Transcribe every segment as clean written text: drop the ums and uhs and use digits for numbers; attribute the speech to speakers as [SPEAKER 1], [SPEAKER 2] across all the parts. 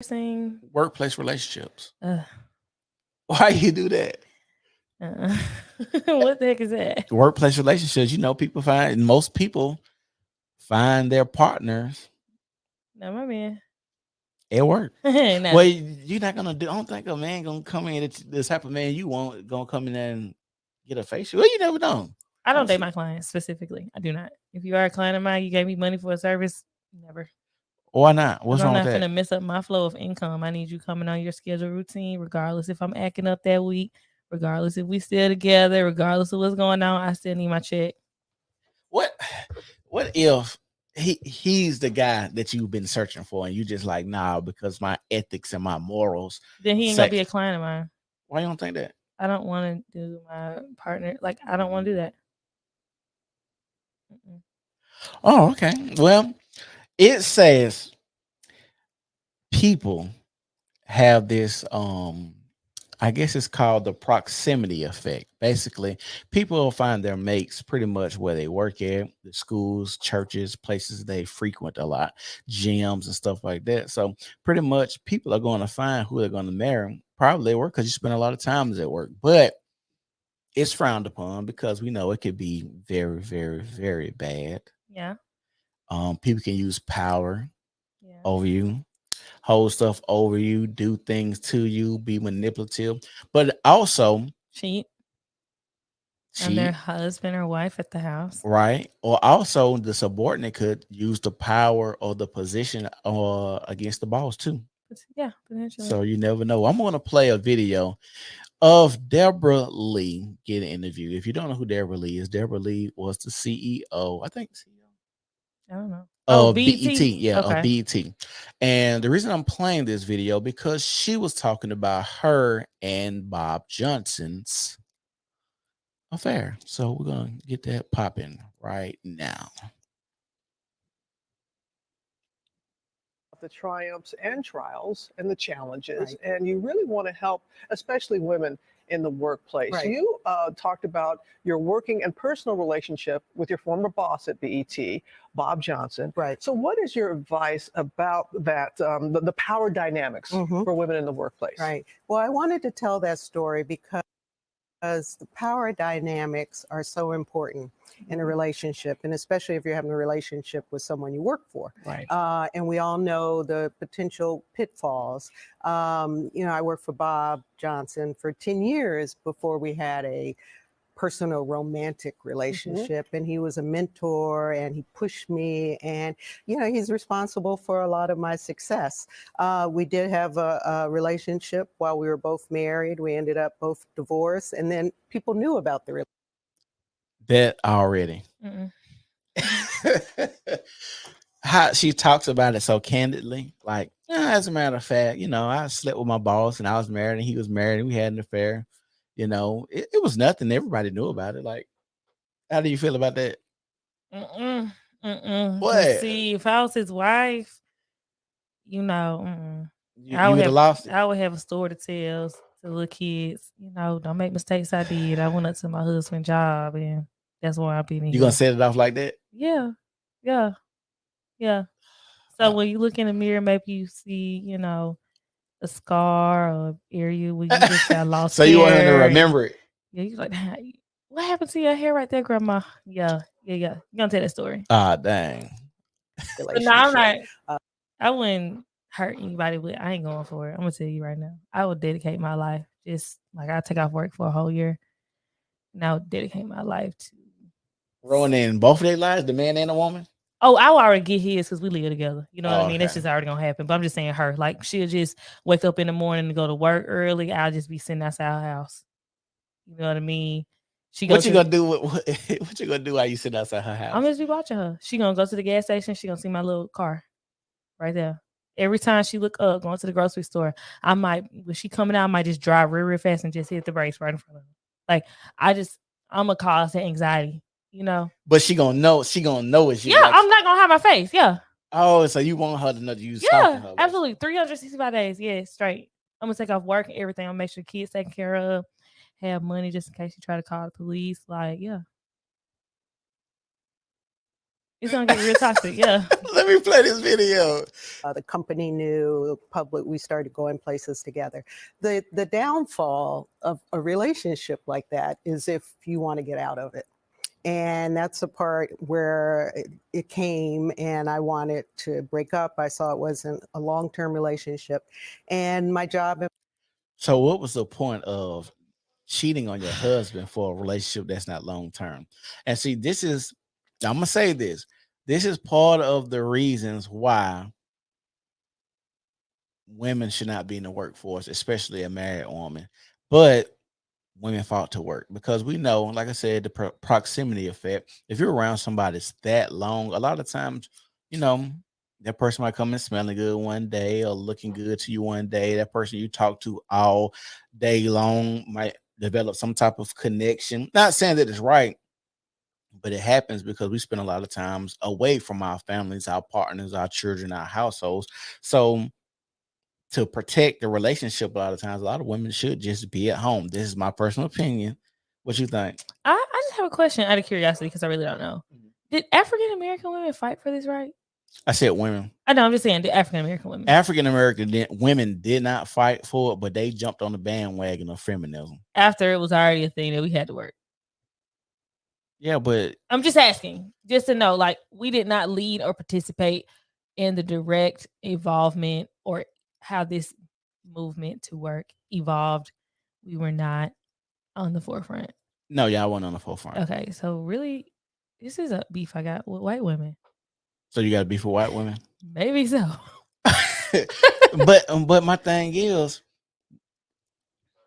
[SPEAKER 1] Saying,
[SPEAKER 2] Workplace relationships.
[SPEAKER 1] uh,
[SPEAKER 2] Why you do that?
[SPEAKER 1] uh, what the heck is that?
[SPEAKER 2] Workplace relationships. People most people find their partners
[SPEAKER 1] No, my man.
[SPEAKER 2] at work. Well,
[SPEAKER 1] No,
[SPEAKER 2] you're not gonna do. I don't think a man gonna come in. This type of man you want gonna come in there and get a facial. Well, you never know.
[SPEAKER 1] I don't date
[SPEAKER 2] Honestly.
[SPEAKER 1] my clients specifically. I do not. If you are a client of mine, you gave me money for a service, never.
[SPEAKER 2] Why not?
[SPEAKER 1] Because
[SPEAKER 2] What's
[SPEAKER 1] I'm
[SPEAKER 2] wrong with
[SPEAKER 1] not
[SPEAKER 2] that?
[SPEAKER 1] finna mess up my flow of income. I need you coming on your schedule routine, regardless if I'm acting up that week, regardless if we still together, regardless of what's going on. I still need my check.
[SPEAKER 2] What? What if he's the guy that you've been searching for, and you just like nah because my ethics and my morals
[SPEAKER 1] Then he ain't gonna
[SPEAKER 2] say.
[SPEAKER 1] be a client of mine.
[SPEAKER 2] Why you don't think that?
[SPEAKER 1] I don't want to do my partner. Like, I don't want to do that. Mm-mm.
[SPEAKER 2] Oh, okay. Well, it says people have this I guess it's called the proximity effect. Basically, people will find their mates pretty much where they work at, the schools, churches, places they frequent a lot, gyms and stuff like that. So pretty much people are going to find who they're going to marry probably at work because you spend a lot of time at work. But it's frowned upon because we know it could be very, very, very bad.
[SPEAKER 1] Yeah.
[SPEAKER 2] People can use power
[SPEAKER 1] Yeah.
[SPEAKER 2] over you, hold stuff over you, do things to you, be manipulative, but also
[SPEAKER 1] Cheat on their
[SPEAKER 2] cheat,
[SPEAKER 1] husband or wife at the house.
[SPEAKER 2] right? Or also the subordinate could use the power or the position against the boss too.
[SPEAKER 1] Yeah, potentially.
[SPEAKER 2] So you never know. I'm going to play a video of Debra Lee getting interviewed. If you don't know who Debra Lee is, Debra Lee was the CEO, I think, CEO
[SPEAKER 1] I don't know. Oh,
[SPEAKER 2] of BET,
[SPEAKER 1] BT.
[SPEAKER 2] yeah, of
[SPEAKER 1] Okay.
[SPEAKER 2] BET. And the reason I'm playing this video because she was talking about her and Bob Johnson's affair. So we're gonna get that popping right now.
[SPEAKER 3] The triumphs and trials and the challenges, right. And you really want to help, especially women in the workplace. Right. You talked about your working and personal relationship with your former boss at BET, Bob Johnson. Right. So, what is your advice about that, the power dynamics for women in the workplace?
[SPEAKER 4] Right. Well, I wanted to tell that story because the power dynamics are so important in a relationship, and especially if you're having a relationship with someone you work for.
[SPEAKER 2] Right.
[SPEAKER 4] And we all know the potential pitfalls. I worked for Bob Johnson for 10 years before we had a personal romantic relationship, and he was a mentor and he pushed me, and he's responsible for a lot of my success. We did have a relationship while we were both married. We ended up both divorced, and then people knew about the relationship.
[SPEAKER 2] Bet already. How she talks about it so candidly, like, as a matter of fact, I slept with my boss and I was married and he was married and we had an affair. It was nothing. Everybody knew about it. Like, how do you feel about that? What?
[SPEAKER 1] See, if I was his wife,
[SPEAKER 2] You would have lost it.
[SPEAKER 1] I would have a story to tell to the kids. Don't make mistakes I did. I went up to my husband's job, and that's why I've been in
[SPEAKER 2] You
[SPEAKER 1] here.
[SPEAKER 2] gonna set it off like that?
[SPEAKER 1] Yeah, yeah, yeah. So when you look in the mirror, maybe you see, a scar or area where you just got lost.
[SPEAKER 2] So you want him to remember it?
[SPEAKER 1] Yeah, you're like, what happened to your hair right there, Grandma? Yeah. You're gonna tell that story.
[SPEAKER 2] Ah, dang.
[SPEAKER 1] But no, I'm not. I wouldn't hurt anybody, but I ain't going for it. I'm gonna tell you right now. I would dedicate my life. Just like I take off work for a whole year, and I would dedicate my life to
[SPEAKER 2] ruining both of their lives, the man and the woman.
[SPEAKER 1] Oh, I will already get his because we live together. You know what I mean?
[SPEAKER 2] Okay.
[SPEAKER 1] That's just already gonna happen. But I'm just saying her. Like she'll just wake up in the morning and go to work early. I'll just be sitting outside her house. You know what I mean?
[SPEAKER 2] What you gonna do? What you gonna do while you sit outside her house?
[SPEAKER 1] I'm just be watching her. She gonna go to the gas station. She gonna see my little car right there. Every time she look up, going to the grocery store, when she coming out, I might just drive real fast and just hit the brakes right in front of her. Like I'm gonna cause that anxiety.
[SPEAKER 2] But she gonna know. She gonna know it's you.
[SPEAKER 1] Yeah, like, I'm not gonna have my face. Yeah.
[SPEAKER 2] Oh, so you want her to know you stalking her?
[SPEAKER 1] Absolutely. 365 days. Yeah, straight. I'm gonna take off work and everything. I'm gonna make sure kids taken care of. Have money just in case you try to call the police. Like, yeah. It's gonna get real toxic. Yeah.
[SPEAKER 2] Let me play this video.
[SPEAKER 4] The company knew, public, we started going places together. The downfall of a relationship like that is if you want to get out of it. And that's the part where it came, and I wanted to break up. I saw it wasn't a long-term relationship. And my job.
[SPEAKER 2] So what was the point of cheating on your husband for a relationship that's not long-term? And see, I'm going to say this. This is part of the reasons why women should not be in the workforce, especially a married woman. But women fought to work because we know, like I said, the proximity effect. If you're around somebody that's that long, a lot of times, that person might come in smelling good one day or looking good to you one day. That person you talk to all day long might develop some type of connection. Not saying that it's right, but it happens because we spend a lot of times away from our families, our partners, our children, our households. So to protect the relationship, a lot of times, a lot of women should just be at home. This is my personal opinion. What you think?
[SPEAKER 1] I just have a question out of curiosity because I really don't know. Did African American women fight for this right?
[SPEAKER 2] I said women.
[SPEAKER 1] I know, I'm just saying, did African American women.
[SPEAKER 2] African American women did not fight for it, but they jumped on the bandwagon of feminism.
[SPEAKER 1] After it was already a thing that we had to work.
[SPEAKER 2] Yeah, but
[SPEAKER 1] I'm just asking, just to know, like, we did not lead or participate in the direct involvement or how this movement to work evolved. We were not on the forefront.
[SPEAKER 2] No, y'all wasn't on the forefront.
[SPEAKER 1] Okay, so really, this is a beef I got with white women.
[SPEAKER 2] So you got a beef with white women?
[SPEAKER 1] Maybe so.
[SPEAKER 2] but my thing is,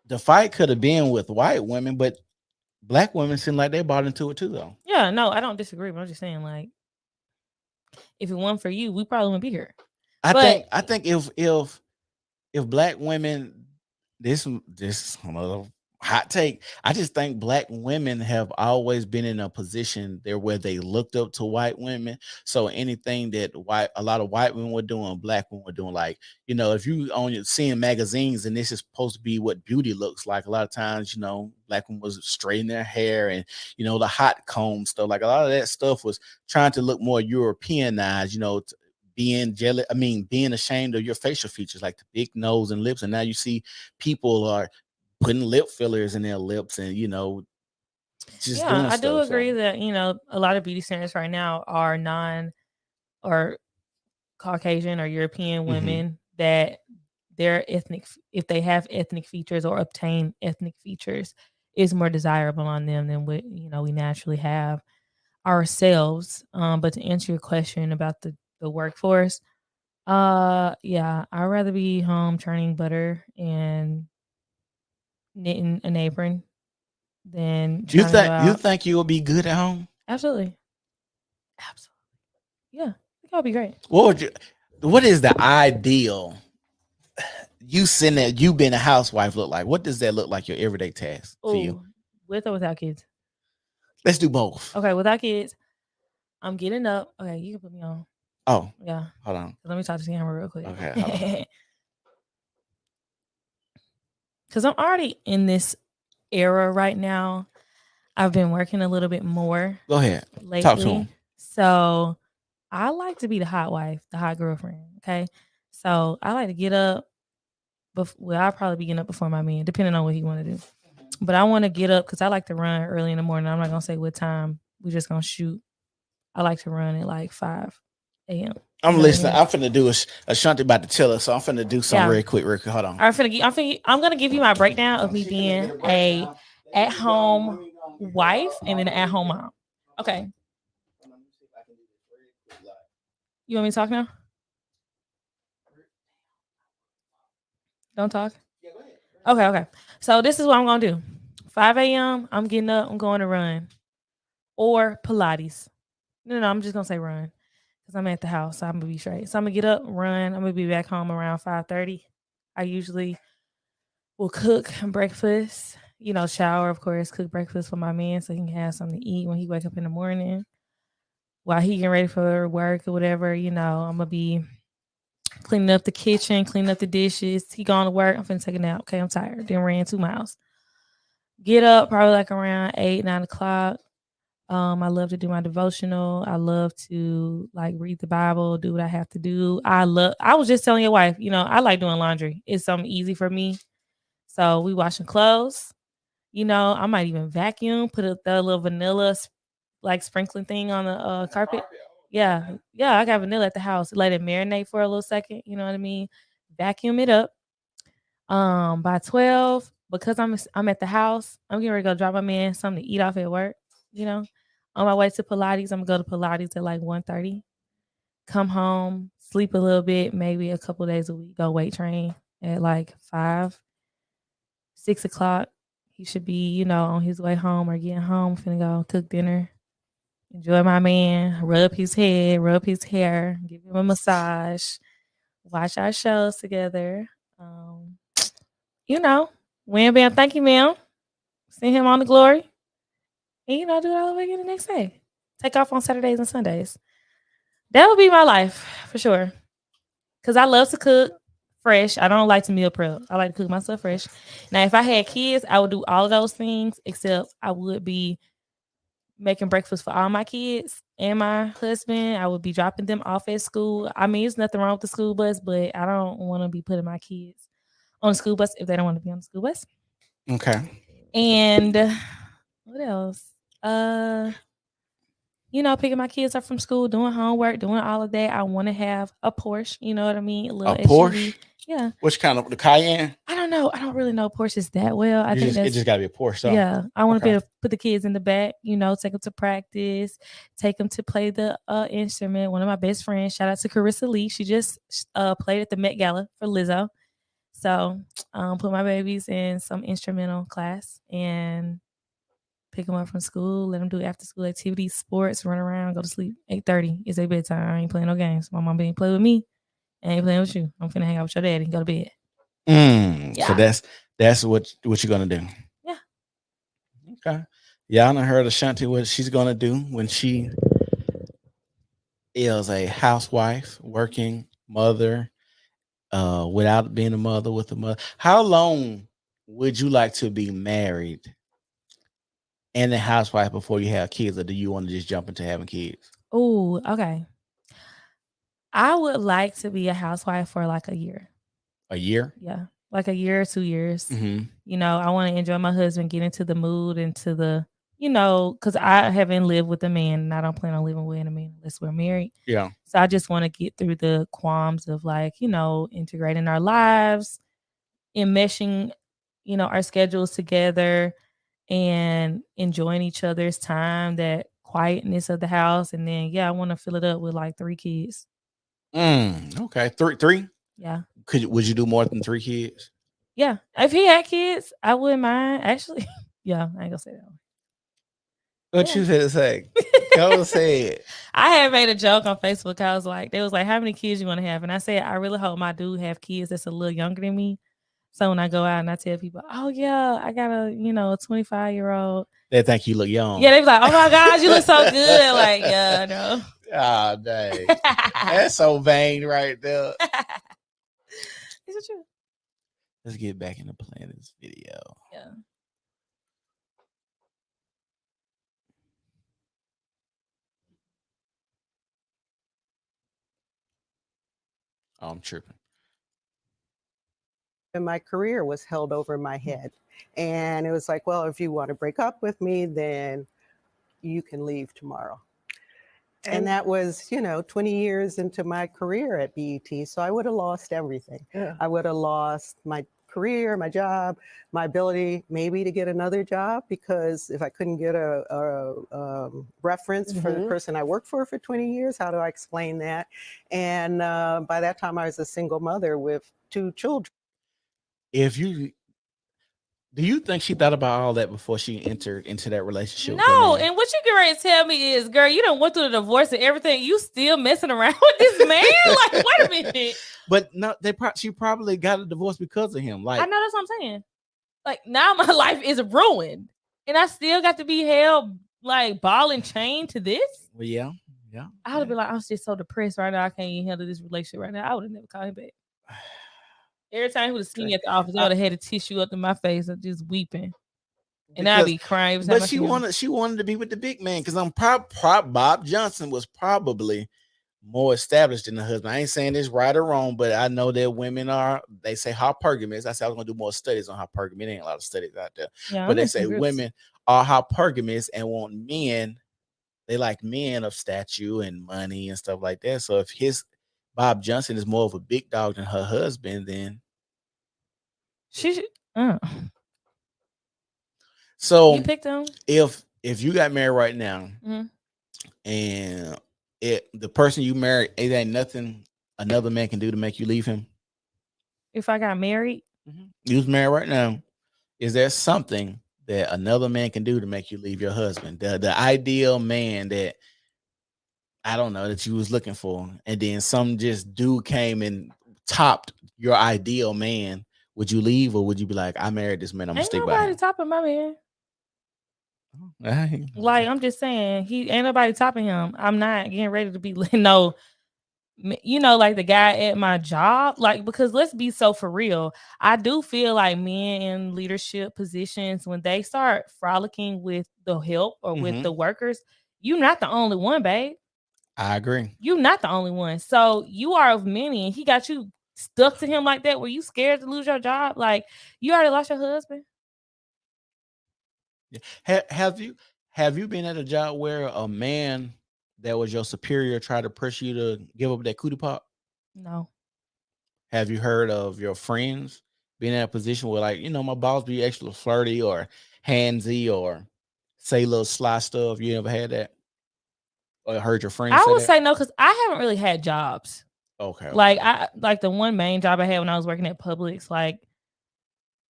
[SPEAKER 2] the fight could have been with white women, but black women seem like they bought into it too, though.
[SPEAKER 1] Yeah, no, I don't disagree, but I'm just saying, like, if it weren't for you, we probably wouldn't be here.
[SPEAKER 2] I think if black women, this another hot take, I just think black women have always been in a position there where they looked up to white women. So anything that a lot of white women were doing, black women were doing. Like, if you seeing magazines and this is supposed to be what beauty looks like, a lot of times, black women was straightening their hair and, the hot comb stuff. Like a lot of that stuff was trying to look more Europeanized, being ashamed of your facial features, like the big nose and lips. And now you see people are putting lip fillers in their lips and, just doing
[SPEAKER 1] I do
[SPEAKER 2] stuff.
[SPEAKER 1] agree that, a lot of beauty standards right now are non or Caucasian or European women that their ethnic, if they have ethnic features or obtain ethnic features, is more desirable on them than what, we naturally have ourselves. But to answer your question about the workforce, yeah, I'd rather be home churning butter and knitting an apron than
[SPEAKER 2] You
[SPEAKER 1] trying to go out.
[SPEAKER 2] You think you'll be good at home?
[SPEAKER 1] Absolutely. Yeah, I think I'll be great.
[SPEAKER 2] What is the ideal you sitting there, you being a housewife look like? What does that look like, your everyday task for you?
[SPEAKER 1] With or without kids?
[SPEAKER 2] Let's do both.
[SPEAKER 1] Okay, without kids, I'm getting up. Okay, you can put me on.
[SPEAKER 2] Oh,
[SPEAKER 1] yeah.
[SPEAKER 2] Hold on.
[SPEAKER 1] Let me talk to the camera real quick.
[SPEAKER 2] Okay, hold on.
[SPEAKER 1] Because I'm already in this era right now. I've been working a little bit more.
[SPEAKER 2] Go ahead.
[SPEAKER 1] Lately.
[SPEAKER 2] Talk to him.
[SPEAKER 1] So I like to be the hot wife, the hot girlfriend. Okay. So I like to get up. I'll probably be getting up before my man, depending on what he want to do. But I want to get up because I like to run early in the morning. I'm not going to say what time. We're just going to shoot. I like to run at like 5 a.m.
[SPEAKER 2] I'm listening. I'm finna do a Shanti about to tell us, so I'm finna do something real quick. Hold on.
[SPEAKER 1] I'm gonna give you my breakdown of me being a at-home wife and an at-home mom. Okay. You want me to talk now? Don't talk? Okay. So this is what I'm gonna do. 5 a.m. I'm getting up. I'm going to run, or Pilates. No, I'm just gonna say run. Because I'm at the house, so I'm gonna be straight. So I'm gonna get up, run. I'm gonna be back home around 5:30. I usually will cook breakfast, shower, of course, cook breakfast for my man so he can have something to eat when he wake up in the morning. While he getting ready for work or whatever, I'm gonna be cleaning up the kitchen, cleaning up the dishes. He going to work. I'm finna take a nap. Okay, I'm tired. Then ran 2 miles. Get up probably like around 8, 9 o'clock. I love to do my devotional. I love to like read the Bible, do what I have to do. I was just telling your wife, I like doing laundry. It's something easy for me. So we washing clothes. I might even vacuum, put the little vanilla like sprinkling thing on the carpet. Yeah. Yeah, I got vanilla at the house. Let it marinate for a little second, you know what I mean? Vacuum it up. By 12, because I'm at the house, I'm getting ready to go drop my man something to eat off at work, you know. On my way to Pilates, I'm gonna go to Pilates at like 1:30. Come home, sleep a little bit, maybe a couple days a week, go weight train at like 5, 6 o'clock. He should be, on his way home or getting home, finna go cook dinner. Enjoy my man, rub his head, rub his hair, give him a massage, watch our shows together. Wham bam, thank you, ma'am. Send him on to glory. And do it all over again the next day. Take off on Saturdays and Sundays. That would be my life for sure. Cause I love to cook fresh. I don't like to meal prep. I like to cook myself fresh. Now, if I had kids, I would do all of those things, except I would be making breakfast for all my kids and my husband. I would be dropping them off at school. I mean, there's nothing wrong with the school bus, but I don't want to be putting my kids on the school bus if they don't want to be on the school bus.
[SPEAKER 2] Okay.
[SPEAKER 1] And what else? Picking my kids up from school, doing homework, doing all of that. I want to have a Porsche. You know what I mean? A little
[SPEAKER 2] SUV. Porsche?
[SPEAKER 1] Yeah.
[SPEAKER 2] Which kind of the Cayenne?
[SPEAKER 1] I don't know. I don't really know Porsches that well. I think
[SPEAKER 2] it just got to be a Porsche. So.
[SPEAKER 1] Yeah. I want to be able to put the kids in the back, take them to practice, take them to play the instrument. One of my best friends, shout out to Carissa Lee. She just played at the Met Gala for Lizzo. So put my babies in some instrumental class and pick them up from school, let them do after school activities, sports, run around, go to sleep. 8:30 is their bedtime. I ain't playing no games. My mom ain't play with me. I ain't playing with you. I'm finna hang out with your daddy and go to bed.
[SPEAKER 2] Yeah. So that's what you're gonna do.
[SPEAKER 1] Yeah.
[SPEAKER 2] Okay. Yeah, I done heard Ashanti what she's gonna do when she is a housewife, working mother, without being a mother, with a mother. How long would you like to be married and a housewife before you have kids, or do you want to just jump into having kids?
[SPEAKER 1] Oh, okay. I would like to be a housewife for like a year.
[SPEAKER 2] A year?
[SPEAKER 1] Yeah, like a year or 2 years.
[SPEAKER 2] Mm-hmm.
[SPEAKER 1] I want to enjoy my husband, get into the mood, into the, because I haven't lived with a man and I don't plan on living with a man unless we're married.
[SPEAKER 2] Yeah.
[SPEAKER 1] So I just want to get through the qualms of like, integrating our lives, enmeshing, our schedules together and enjoying each other's time, that quietness of the house. And then, I want to fill it up with like 3 kids.
[SPEAKER 2] Okay. Three?
[SPEAKER 1] Yeah.
[SPEAKER 2] Would you do more than 3 kids?
[SPEAKER 1] Yeah. If he had kids, I wouldn't mind. Actually, yeah, I ain't gonna say that one.
[SPEAKER 2] What you finna say? Go say it.
[SPEAKER 1] I had made a joke on Facebook. I was like, they was like, how many kids you want to have? And I said, I really hope my dude have kids that's a little younger than me. So when I go out and I tell people, oh yeah, I got a 25-year-old.
[SPEAKER 2] They think you look young.
[SPEAKER 1] Yeah, they be like, oh my gosh, you look so good. Like, yeah, no.
[SPEAKER 2] Oh, dang. That's so vain right there.
[SPEAKER 1] Is it true?
[SPEAKER 2] Let's get back into playing this video.
[SPEAKER 1] Yeah.
[SPEAKER 2] Oh, I'm tripping.
[SPEAKER 4] And my career was held over my head. And it was like, well, if you want to break up with me, then you can leave tomorrow. And that was, 20 years into my career at BET. So I would have lost everything.
[SPEAKER 3] Yeah.
[SPEAKER 4] I would have lost my career, my job, my ability maybe to get another job, because if I couldn't get a reference for the person I worked for 20 years, how do I explain that? And by that time, I was a single mother with 2 children.
[SPEAKER 2] Do you think she thought about all that before she entered into that relationship?
[SPEAKER 1] No, and what you get ready to tell me is, girl, you done went through the divorce and everything. You still messing around with this man? Like, wait a minute.
[SPEAKER 2] But no, she probably got a divorce because of him. Like,
[SPEAKER 1] I know, that's what I'm saying. Like, now my life is ruined, and I still got to be held like ball and chain to this.
[SPEAKER 2] Well, yeah.
[SPEAKER 1] I would be like, I'm just so depressed right now. I can't even handle this relationship right now. I would have never called him back. Every time he would have seen me at the office, I would have had a tissue up in my face and just weeping. And I'd be crying every time
[SPEAKER 2] But
[SPEAKER 1] I see him.
[SPEAKER 2] she wanted to be with the big man because I'm Bob Johnson was probably more established than the husband. I ain't saying this right or wrong, but I know that women they say hypergamous. I said I was gonna do more studies on hypergamy. There ain't a lot of studies out there,
[SPEAKER 1] Yeah,
[SPEAKER 2] but
[SPEAKER 1] I'm
[SPEAKER 2] they
[SPEAKER 1] in some
[SPEAKER 2] say
[SPEAKER 1] groups.
[SPEAKER 2] women are hypergamous and want men. They like men of stature and money and stuff like that. So if Bob Johnson is more of a big dog than her husband, then
[SPEAKER 1] She should,
[SPEAKER 2] so
[SPEAKER 1] you picked him.
[SPEAKER 2] if you got married right now
[SPEAKER 1] Mhm.
[SPEAKER 2] and the person you married, it ain't nothing another man can do to make you leave him.
[SPEAKER 1] If I got married,
[SPEAKER 2] You was married right now. Is there something that another man can do to make you leave your husband? The ideal man that I don't know that you was looking for, and then some just dude came and topped your ideal man. Would you leave, or would you be like, I married this man, I'm gonna
[SPEAKER 1] ain't
[SPEAKER 2] stick by
[SPEAKER 1] nobody
[SPEAKER 2] him?
[SPEAKER 1] topping my man. Like I'm just saying, he ain't nobody topping him. I'm not getting ready to be no, you know, like the guy at my job. Like, because let's be so for real. I do feel like men in leadership positions, when they start frolicking with the help or with the workers, you're not the only one, babe.
[SPEAKER 2] I agree.
[SPEAKER 1] You're not the only one. So you are of many, and he got you stuck to him like that. Were you scared to lose your job? Like, you already lost your husband.
[SPEAKER 2] Have you been at a job where a man that was your superior tried to press you to give up that cootie pop?
[SPEAKER 1] No.
[SPEAKER 2] Have you heard of your friends being in a position where, like, my boss be extra flirty or handsy or say little sly stuff? You ever had that? Or heard your friends
[SPEAKER 1] I
[SPEAKER 2] say
[SPEAKER 1] would
[SPEAKER 2] that?
[SPEAKER 1] say no, because I haven't really had jobs.
[SPEAKER 2] Okay.
[SPEAKER 1] Like the one main job I had when I was working at Publix, like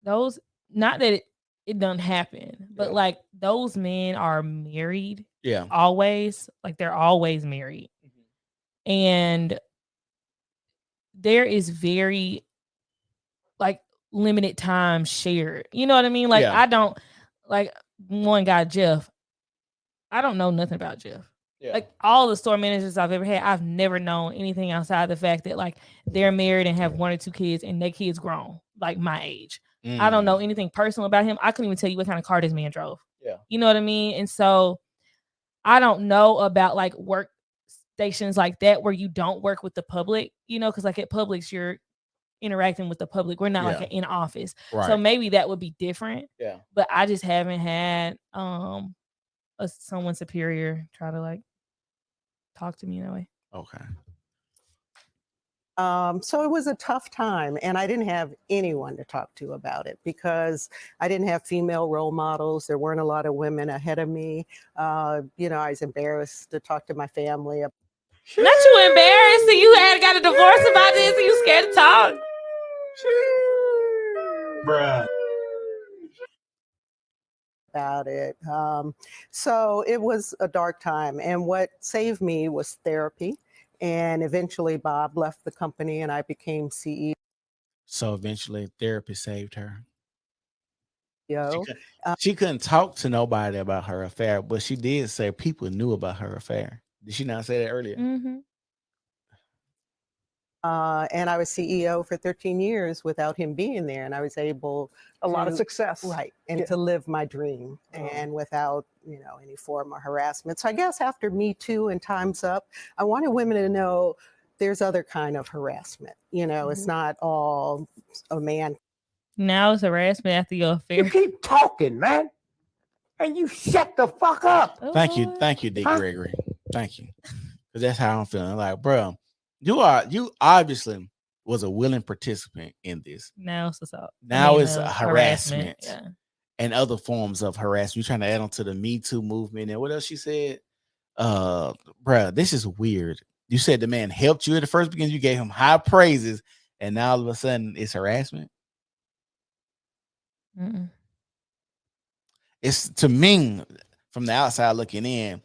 [SPEAKER 1] those, not that it doesn't happen, but like those men are married.
[SPEAKER 2] Yeah.
[SPEAKER 1] Always. Like they're always married. And there is very like limited time shared. You know what I mean? Like
[SPEAKER 2] Yeah.
[SPEAKER 1] I don't like one guy, Jeff. I don't know nothing about Jeff.
[SPEAKER 2] Yeah.
[SPEAKER 1] Like all the store managers I've ever had, I've never known anything outside the fact that like they're married and have 1 or 2 kids and their kids grown, like my age. I don't know anything personal about him. I couldn't even tell you what kind of car this man drove.
[SPEAKER 2] Yeah.
[SPEAKER 1] You know what I mean? And so I don't know about like work stations like that where you don't work with the public, because like at Publix, you're interacting with the public. We're not like in office.
[SPEAKER 2] Right.
[SPEAKER 1] So maybe that would be different.
[SPEAKER 2] Yeah.
[SPEAKER 1] But I just haven't had someone superior try to like talk to me that way.
[SPEAKER 2] Okay.
[SPEAKER 4] So it was a tough time, and I didn't have anyone to talk to about it because I didn't have female role models. There weren't a lot of women ahead of me. I was embarrassed to talk to my family.
[SPEAKER 1] Not you embarrassed that you had got a divorce about this and you scared to talk.
[SPEAKER 2] Bruh.
[SPEAKER 4] About it. So it was a dark time, and what saved me was therapy. And eventually Bob left the company and I became CEO.
[SPEAKER 2] So eventually therapy saved her.
[SPEAKER 4] Yo,
[SPEAKER 2] She couldn't talk to nobody about her affair, but she did say people knew about her affair. Did she not say that earlier?
[SPEAKER 1] Mm-hmm.
[SPEAKER 4] And I was CEO for 13 years without him being there, and I was able
[SPEAKER 3] A lot of success.
[SPEAKER 4] right, and to live my dream, and without any form of harassment. So I guess after Me Too and Time's Up, I wanted women to know there's other kind of harassment. It's not all a man.
[SPEAKER 1] Now it's harassment after your affair.
[SPEAKER 5] You keep talking, man, and you shut the fuck up.
[SPEAKER 1] Oh,
[SPEAKER 2] Thank
[SPEAKER 1] Lord.
[SPEAKER 2] you, Dick Gregory. Thank you, because that's how I'm feeling. Like, bro, you obviously was a willing participant in this.
[SPEAKER 1] Now it's assault.
[SPEAKER 2] Now it's harassment
[SPEAKER 1] Yeah.
[SPEAKER 2] and other forms of harassment. You're trying to add on to the Me Too movement. And what else she said? Bro, this is weird. You said the man helped you at the first beginning. You gave him high praises, and now all of a sudden it's harassment.
[SPEAKER 1] Mm-mm.
[SPEAKER 2] It's, to me, from the outside looking in,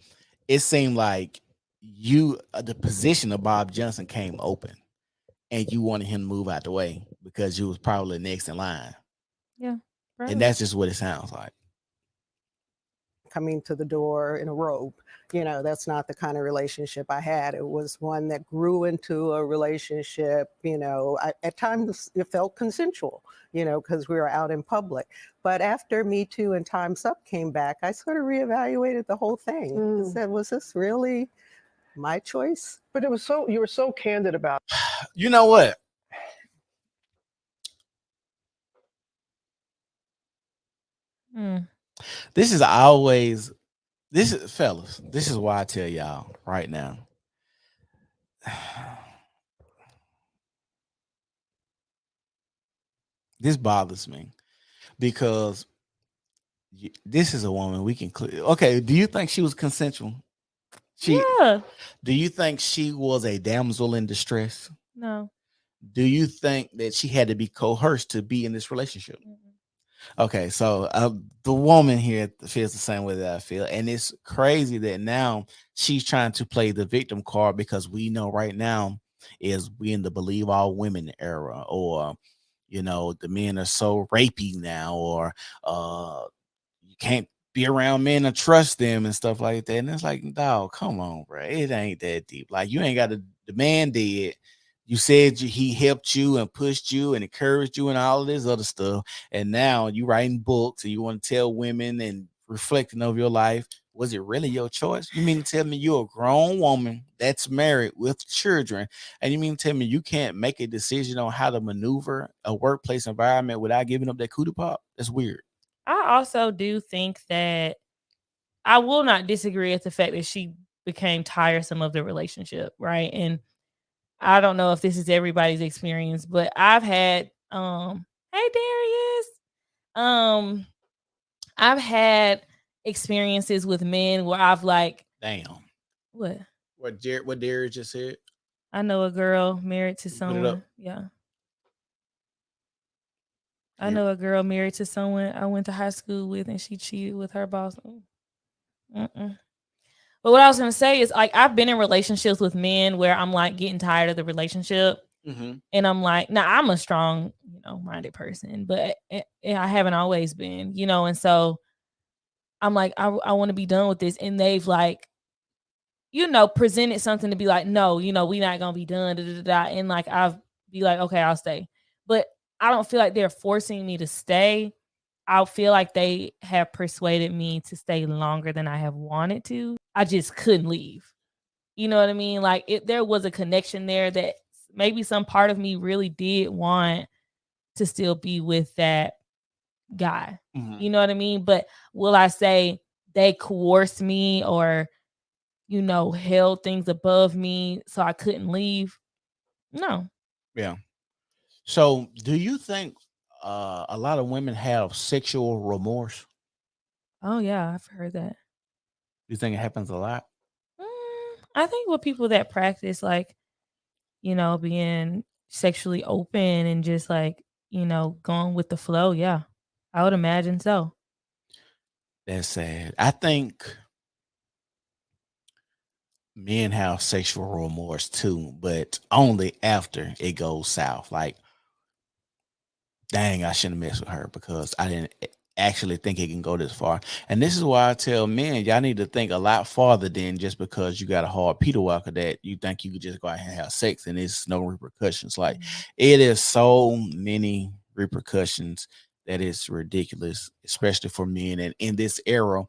[SPEAKER 2] it seemed like the position of Bob Johnson came open, and you wanted him to move out the way because you was probably next in line.
[SPEAKER 1] Yeah. Probably.
[SPEAKER 2] And that's just what it sounds like.
[SPEAKER 4] coming to the door in a robe. That's not the kind of relationship I had. It was one that grew into a relationship. At times it felt consensual, because we were out in public. But after Me Too and Time's Up came back, I sort of reevaluated the whole thing. I said, was this really my choice?
[SPEAKER 3] But you were so candid about it.
[SPEAKER 2] You know what? This is fellas, this is why I tell y'all right now. This bothers me because this is a woman we can okay, do you think she was consensual?
[SPEAKER 1] Yeah.
[SPEAKER 2] Do you think she was a damsel in distress?
[SPEAKER 1] No.
[SPEAKER 2] Do you think that she had to be coerced to be in this relationship? Okay, so the woman here feels the same way that I feel, and it's crazy that now she's trying to play the victim card because we know right now is we in the believe all women era, or the men are so rapey now, or you can't be around men and trust them and stuff like that. And it's like, dog, come on, bro, it ain't that deep. Like, you ain't got to. The man did. You said he helped you and pushed you and encouraged you and all of this other stuff. And now you writing books and you want to tell women and reflecting over your life. Was it really your choice? You mean to tell me you're a grown woman that's married with children, and you mean to tell me you can't make a decision on how to maneuver a workplace environment without giving up that cootie pop? That's weird.
[SPEAKER 1] I also do think that I will not disagree with the fact that she became tiresome of the relationship, right? And I don't know if this is everybody's experience, but I've had hey Darius. I've had experiences with men where I've like,
[SPEAKER 2] damn. What Darius just said?
[SPEAKER 1] I know a girl married to someone. Yeah. I know a girl married to someone I went to high school with, and she cheated with her boss. But what I was going to say is, like, I've been in relationships with men where I'm like getting tired of the relationship. And I'm like, now I'm a strong, minded person, but I haven't always been, and so I'm like, I want to be done with this. And they've like, presented something to be like, no, we not going to be done. And like, I've be like, okay, I'll stay. But I don't feel like they're forcing me to stay. I feel like they have persuaded me to stay longer than I have wanted to. I just couldn't leave. You know what I mean? Like, there was a connection there that maybe some part of me really did want to still be with that guy. You know what I mean? But will I say they coerced me or, held things above me so I couldn't leave? No.
[SPEAKER 2] Yeah. So do you think a lot of women have sexual remorse?
[SPEAKER 1] Oh, yeah, I've heard that.
[SPEAKER 2] You think it happens a lot?
[SPEAKER 1] I think with people that practice, like, being sexually open and just like, going with the flow. Yeah, I would imagine so.
[SPEAKER 2] That's sad. I think men have sexual remorse too, but only after it goes south. Like, dang, I shouldn't mess with her because I didn't actually think it can go this far. And this is why I tell men, y'all need to think a lot farther than just because you got a hard Peter Walker that you think you could just go out and have sex and there's no repercussions. Like, it is so many repercussions that it's ridiculous, especially for men. And in this era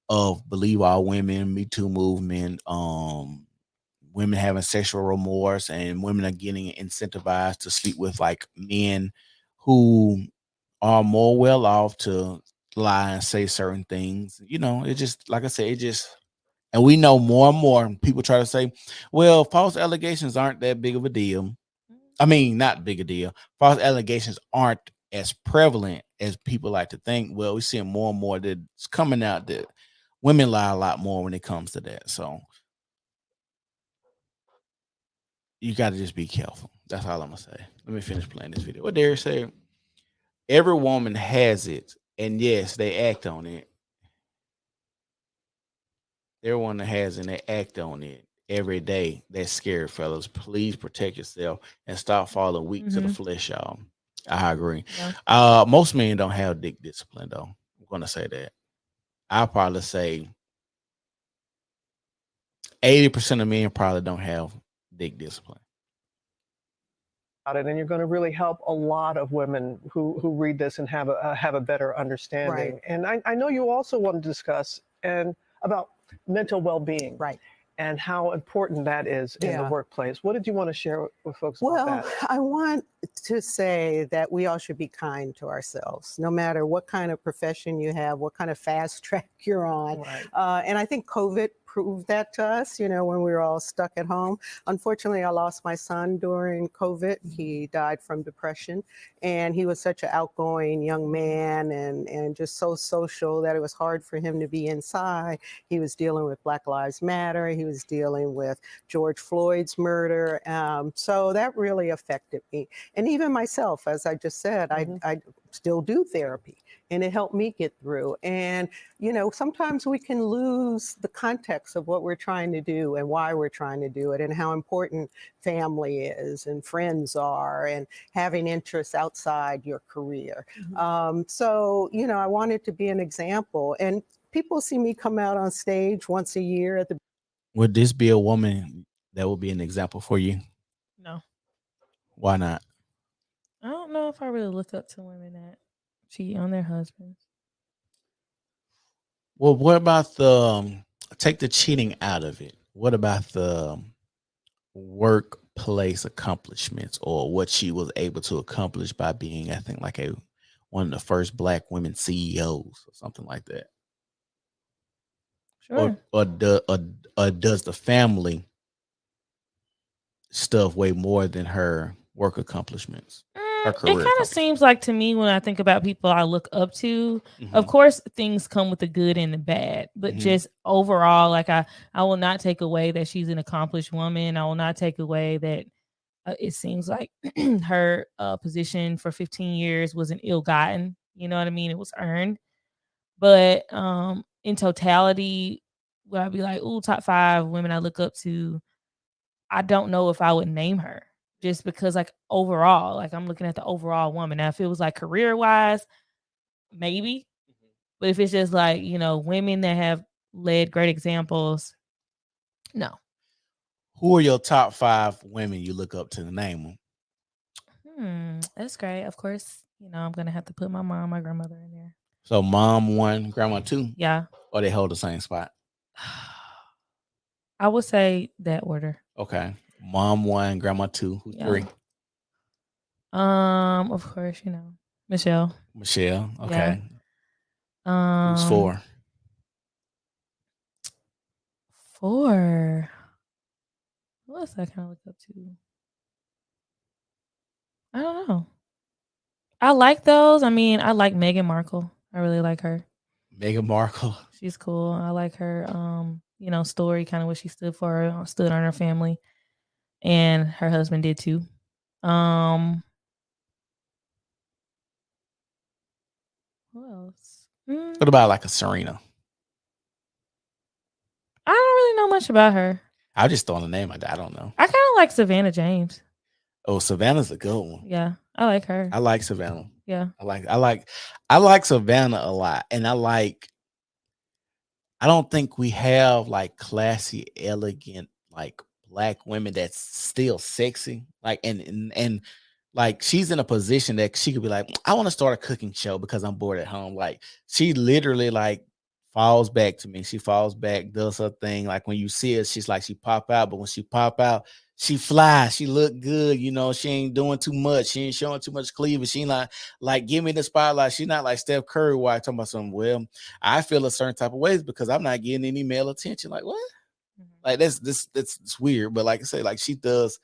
[SPEAKER 2] of believe all women, Me Too movement, women having sexual remorse, and women are getting incentivized to sleep with like men who are more well off to lie and say certain things. It just, like I said, and we know more and more people try to say, well, false allegations aren't that big of a deal. I mean, not big a deal. False allegations aren't as prevalent as people like to think. Well, we're seeing more and more that's coming out that women lie a lot more when it comes to that. So you got to just be careful. That's all I'm going to say. Let me finish playing this video. What Derek said, every woman has it. And yes, they act on it. Everyone that has it, and they act on it every day. That's scary, fellas. Please protect yourself and stop falling weak to the flesh, y'all. I agree. Yeah. Most men don't have dick discipline, though. I'm going to say that. I'll probably say 80% of men probably don't have dick discipline.
[SPEAKER 3] And you're going to really help a lot of women who read this and have a better understanding.
[SPEAKER 4] Right.
[SPEAKER 3] And I know you also want to discuss about mental well-being.
[SPEAKER 4] Right.
[SPEAKER 3] And how important that is in the workplace. What did you want to share with folks about that?
[SPEAKER 4] Well, I want to say that we all should be kind to ourselves, no matter what kind of profession you have, what kind of fast track you're on.
[SPEAKER 3] Right.
[SPEAKER 4] And I think COVID proved that to us, when we were all stuck at home. Unfortunately, I lost my son during COVID. He died from depression, and he was such an outgoing young man and just so social that it was hard for him to be inside. He was dealing with Black Lives Matter. He was dealing with George Floyd's murder. So that really affected me. And even myself, as I just said, I still do therapy, and it helped me get through. And, sometimes we can lose the context of what we're trying to do and why we're trying to do it and how important family is and friends are and having interests outside your career. So, I wanted to be an example. And people see me come out on stage once a year at the.
[SPEAKER 2] Would this be a woman that would be an example for you?
[SPEAKER 1] No.
[SPEAKER 2] Why not?
[SPEAKER 1] I don't know if I really look up to women that cheat on their husbands.
[SPEAKER 2] Well, what about take the cheating out of it? What about the workplace accomplishments or what she was able to accomplish by being, I think, like one of the first Black women CEOs or something like that?
[SPEAKER 1] Sure.
[SPEAKER 2] Or does the family stuff weigh more than her work accomplishments?
[SPEAKER 1] It kind of seems like to me when I think about people I look up to, of course, things come with the good and the bad, but just overall, like I will not take away that she's an accomplished woman. I will not take away that it seems like her position for 15 years wasn't ill-gotten. You know what I mean? It was earned. But in totality, would I be like, ooh, top 5 women I look up to? I don't know if I would name her. Just because, like, overall, like, I'm looking at the overall woman. Now, if it was, like, career-wise, maybe. But if it's just, like, women that have led great examples, no.
[SPEAKER 2] Who are your top 5 women you look up to? Name them.
[SPEAKER 1] That's great. Of course, I'm going to have to put my mom, my grandmother in there.
[SPEAKER 2] So mom 1, grandma 2?
[SPEAKER 1] Yeah.
[SPEAKER 2] Or they hold the same spot?
[SPEAKER 1] I would say that order.
[SPEAKER 2] Okay. Mom 1, grandma 2. Who's 3?
[SPEAKER 1] Of course, Michelle.
[SPEAKER 2] Michelle. Okay. Yeah. Who's 4?
[SPEAKER 1] 4. Who else I kind of look up to? I don't know. I like those. I mean, I like Meghan Markle. I really like her.
[SPEAKER 2] Meghan Markle.
[SPEAKER 1] She's cool. I like her story, kind of what she stood for, stood on her family. And her husband did too. Who else?
[SPEAKER 2] What about like a Serena?
[SPEAKER 1] I don't really know much about her.
[SPEAKER 2] I just throwing a name. I don't know.
[SPEAKER 1] I kind of like Savannah James.
[SPEAKER 2] Oh, Savannah's a good one.
[SPEAKER 1] Yeah, I like her.
[SPEAKER 2] I like Savannah.
[SPEAKER 1] Yeah,
[SPEAKER 2] I like Savannah a lot, and I don't think we have like classy, elegant, like Black women that's still sexy. Like and like she's in a position that she could be like, I want to start a cooking show because I'm bored at home. Like she literally like falls back to me. She falls back, does her thing. Like when you see her, she's like she pop out, but when she pop out, she fly. She look good. She ain't doing too much. She ain't showing too much cleavage. She not like give me the spotlight. She's not like Steph Curry. Why talking about something? Well, I feel a certain type of ways because I'm not getting any male attention. Like what? Like that's weird. But like I say, like she does.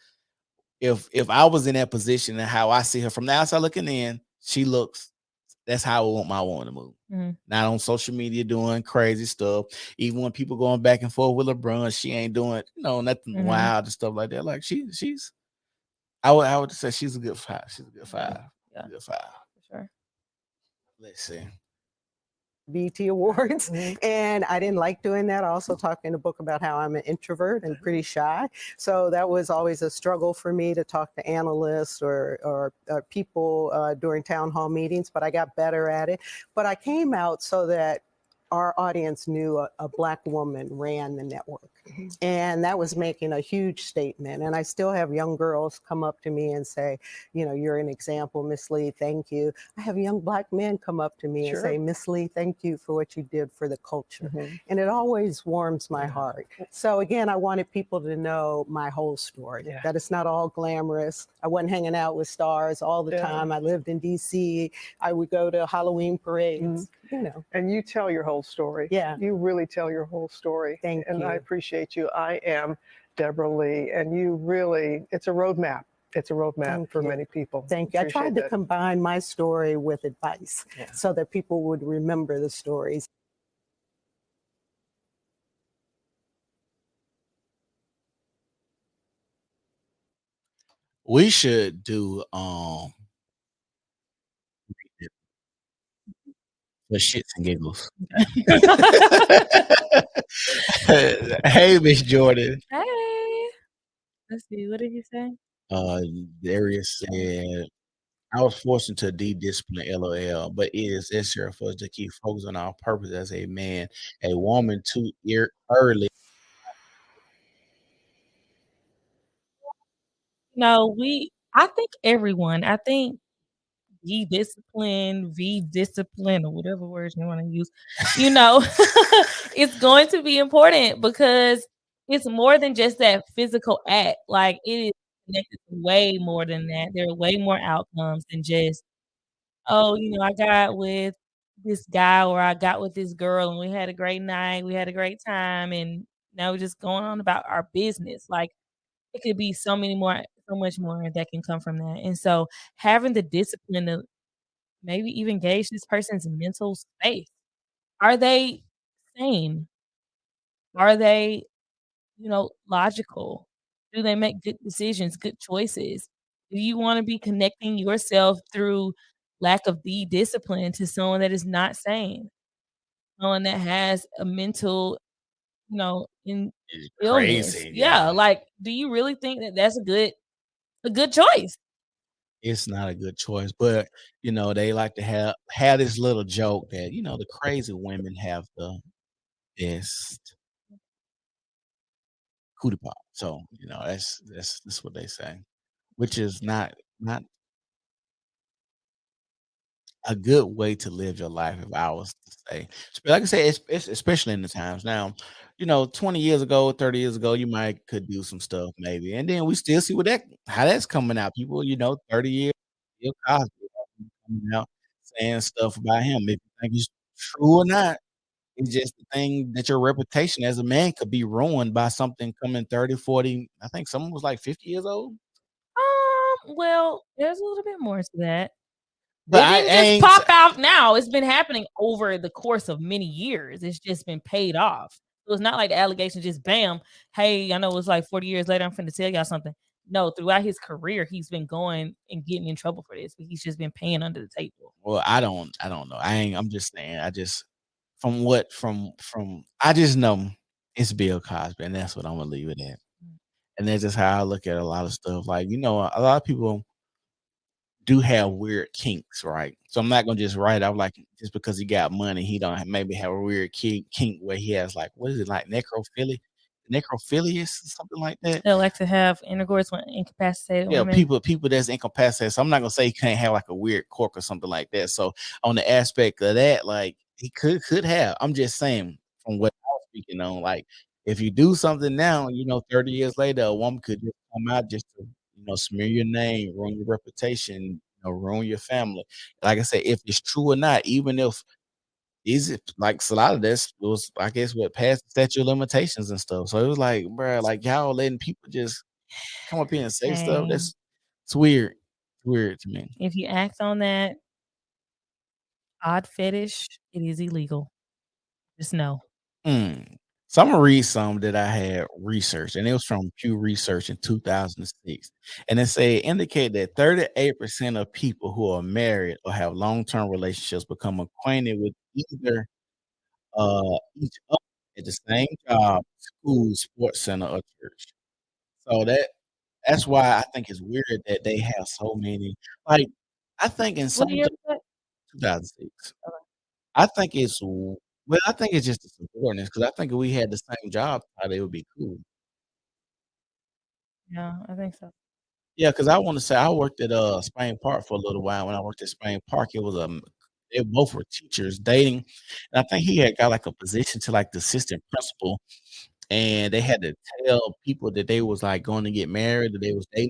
[SPEAKER 2] If I was in that position and how I see her from the outside looking in, she looks. That's how I want my woman to move. Not on social media doing crazy stuff. Even when people going back and forth with LeBron, she ain't doing nothing wild and stuff like that. Like she's. I would say she's a good 5. She's a good 5.
[SPEAKER 1] Yeah.
[SPEAKER 2] Good 5.
[SPEAKER 1] For sure.
[SPEAKER 2] Let's see.
[SPEAKER 4] BT Awards. And I didn't like doing that. I also talk in the book about how I'm an introvert and pretty shy. So that was always a struggle for me to talk to analysts or people during town hall meetings, but I got better at it. But I came out so that our audience knew a Black woman ran the network. And that was making a huge statement. And I still have young girls come up to me and say, you know, you're an example, Miss Lee, thank you. I have young Black men come up to me and say, Miss Lee, thank you for what you did for the culture. And it always warms my heart. So again, I wanted people to know my whole story, that it's not all glamorous. I wasn't hanging out with stars all the time. I lived in DC. I would go to Halloween parades, you know.
[SPEAKER 3] And you tell your whole story.
[SPEAKER 4] Yeah.
[SPEAKER 3] You really tell your whole story.
[SPEAKER 4] Thank
[SPEAKER 3] and
[SPEAKER 4] you.
[SPEAKER 3] I appreciate you. I am Debra Lee, and you really, it's a roadmap. It's a roadmap for many people.
[SPEAKER 4] Thank you. I tried to combine my story with advice so that people would remember the stories.
[SPEAKER 2] We should do for shits and giggles. Hey, Miss Jordan.
[SPEAKER 1] Hey. Let's see. What did you say?
[SPEAKER 2] Darius said, I was forced into de-discipline, LOL, but it is necessary for us to keep focused on our purpose as a man. A woman too early.
[SPEAKER 1] No, I think everyone, I think de-discipline, re-discipline, or whatever words you want to use, you know, it's going to be important because it's more than just that physical act. Like, it is connected to way more than that. There are way more outcomes than just, oh, you know, I got with this guy or I got with this girl and we had a great night, we had a great time, and now we're just going on about our business. Like, it could be so much more that can come from that. And so having the discipline to maybe even gauge this person's mental space. Are they sane? Are they, you know, logical? Do they make good decisions, good choices? Do you wanna be connecting yourself through lack of the discipline to someone that is not sane? Someone that has a mental, you know,
[SPEAKER 2] It's
[SPEAKER 1] illness.
[SPEAKER 2] crazy.
[SPEAKER 1] Yeah, like, do you really think that that's a good choice?
[SPEAKER 2] It's not a good choice, but you know, they like to have this little joke that, you know, the crazy women have the best cootie pop. So, you know, that's what they say, which is not a good way to live your life, if I was to say. Like I say, it's especially in the times now. You know, 20 years ago, 30 years ago, you might could do some stuff maybe, and then we still see how that's coming out. People, you know, 30 years, Bill Cosby coming out saying stuff about him. If you think it's true or not, it's just the thing that your reputation as a man could be ruined by something coming 30, 40. I think someone was like 50 years old.
[SPEAKER 1] Well, there's a little bit more to that.
[SPEAKER 2] But
[SPEAKER 1] It
[SPEAKER 2] I
[SPEAKER 1] didn't just
[SPEAKER 2] ain't
[SPEAKER 1] pop out now. It's been happening over the course of many years. It's just been paid off. So it's not like the allegation just bam, hey, I know it's like 40 years later, I'm finna tell y'all something. No, throughout his career, he's been going and getting in trouble for this, but he's just been paying under the table.
[SPEAKER 2] Well, I don't know. I'm just saying. From I just know it's Bill Cosby, and that's what I'm gonna leave it at. And that's just how I look at a lot of stuff. Like, you know, a lot of people do have weird kinks, right? So I'm not gonna just write out like just because he got money, he don't maybe have a weird kink where he has like what is it like necrophilius, something like that.
[SPEAKER 1] They like to have intercourse with incapacitated
[SPEAKER 2] Yeah,
[SPEAKER 1] women.
[SPEAKER 2] people that's incapacitated. So I'm not gonna say he can't have like a weird quirk or something like that. So on the aspect of that, like he could have. I'm just saying from what I was speaking on, like if you do something now, you know, 30 years later, a woman could just come out just to, you know, smear your name, ruin your reputation, you know, ruin your family. Like I said, if it's true or not, even if is it like a lot of this was, I guess, what past the statute of limitations and stuff. So it was like, bro, like y'all letting people just come up here and say stuff.
[SPEAKER 1] Hey,
[SPEAKER 2] It's weird. It's weird to me.
[SPEAKER 1] if you act on that odd fetish, it is illegal. Just know.
[SPEAKER 2] So I'm gonna read some that I had researched, and it was from Pew Research in 2006. And it said indicate that 38% of people who are married or have long-term relationships become acquainted with either each other at the same job, school, sports center, or church. So that's why I think it's weird that they have so many. Like I think in
[SPEAKER 1] What
[SPEAKER 2] some
[SPEAKER 1] year was that?
[SPEAKER 2] 2006.
[SPEAKER 1] Okay.
[SPEAKER 2] I think it's Well, I think it's just the subordinates because I think if we had the same job title, it would be cool.
[SPEAKER 1] Yeah, I think so.
[SPEAKER 2] Yeah, because I wanna say I worked at, Spain Park for a little while. When I worked at Spain Park, it was, they both were teachers dating, and I think he had got, like, a position to, like, the assistant principal, and they had to tell people that they was, like, going to get married, that they was dating